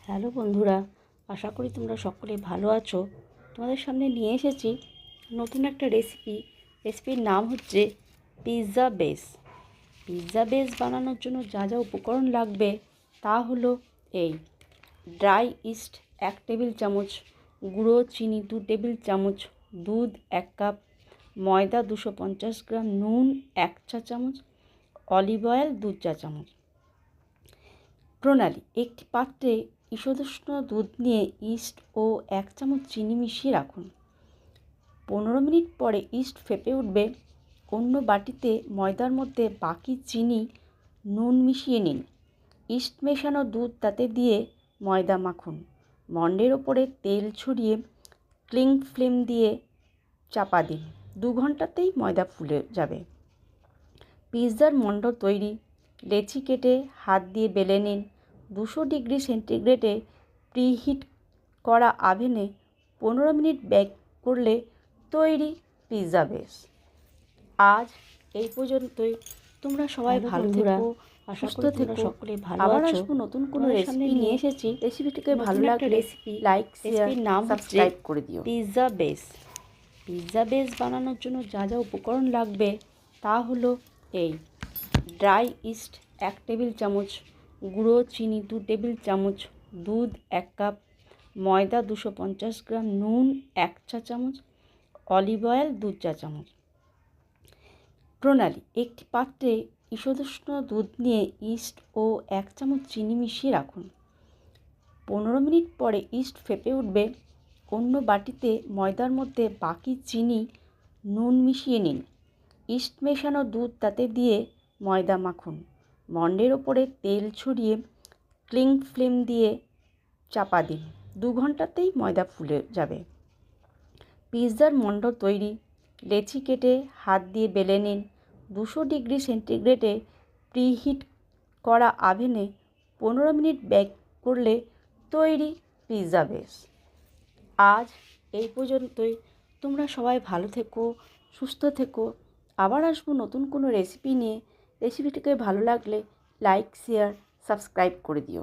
Hello বন্ধুরা, আশা করি তোমরা সকলে ভালো আছো। তোমাদের সামনে নিয়ে এসেছি নতুন একটা রেসিপির নাম হচ্ছে পিৎজা বেস। পিৎজা বেস বানানোর জন্য যা যা উপকরণ লাগবে তা হলো এই: ড্রাই ইস্ট 1 টেবিল চামচ, গুঁড়ো চিনি 2 টেবিল চামচ, দুধ 1 কাপ, ময়দা 250 গ্রাম, নুন 1 চা চামচ, অলিভ অয়েল 2 চা চামচ। প্রণালী: একটি পাত্রে ঈষদুষ্ণ দুধ নিয়ে ইস্ট ও 1 চামচ চিনি মিশিয়ে রাখুন। 15 মিনিট পরে ইস্ট ফেটে উঠবে। অন্য বাটিতে ময়দার মধ্যে বাকি চিনি, নুন মিশিয়ে নিন। ইস্ট মেশানো দুধ তাতে দিয়ে ময়দা মাখুন। মণ্ডের ওপরে তেল ছড়িয়ে ক্লিং ফ্লেম দিয়ে চাপা দিন। 2 ঘন্টাতেই ময়দা ফুলে যাবে। পিৎজার মণ্ড তৈরি: লেচি কেটে হাত দিয়ে বেলে নিন। 200 ডিগ্রি সেন্টিগ্রেডে প্রিহিট করা আভেনে 15 মিনিট বেক করলে তৈরি পিৎজা বেস। আজ এই পর্যন্তই। তোমরা সবাই ভালো থেকো, সুস্থ থেকো, সকলে ভালো আছো। আবার আসবো নতুন কোনো রেসিপি নিয়ে এসেছি। রেসিপিটিকে ভালো লাগলে লাইক, শেয়ার, নাম সাবস্ক্রাইব করে দিও। Pizza base. পিৎজা বেস বানানোর জন্য যা যা উপকরণ লাগবে তা হলো এই: ড্রাই ইস্ট 1 টেবিল চামচ, গুঁড়ো চিনি 2 টেবিল চামচ, দুধ 1 কাপ, ময়দা 250 গ্রাম, নুন 1 চা চামচ, অলিভ অয়েল 2 চা চামচ। প্রণালী: একটি পাত্রে ঈষদুষ্ণ দুধ নিয়ে ইস্ট ও 1 চামচ চিনি মিশিয়ে রাখুন। 15 মিনিট পরে ইস্ট ফেটে উঠবে। অন্য বাটিতে ময়দার মধ্যে বাকি চিনি, নুন মিশিয়ে নিন। ইস্ট মেশানো দুধ তাতে দিয়ে ময়দা মাখুন। মণ্ডের ওপরে তেল ছড়িয়ে ক্লিং ফ্লেম দিয়ে চাপা দিন। 2 ঘন্টাতেই ময়দা ফুলে যাবে। পিৎজার মণ্ড তৈরি: লেচি কেটে হাত দিয়ে বেলে নিন। 200 ডিগ্রি সেন্টিগ্রেডে প্রিহিট করা আভেনে 15 মিনিট বেক করলে তৈরি পিৎজা বেস। আজ এই পর্যন্তই। তোমরা সবাই ভালো থেকো, সুস্থ থেকো। আবার আসবো নতুন কোনো রেসিপি নিয়ে। রেসিপিটিকে ভালো লাগলে লাইক, শেয়ার, সাবস্ক্রাইব করে দিও।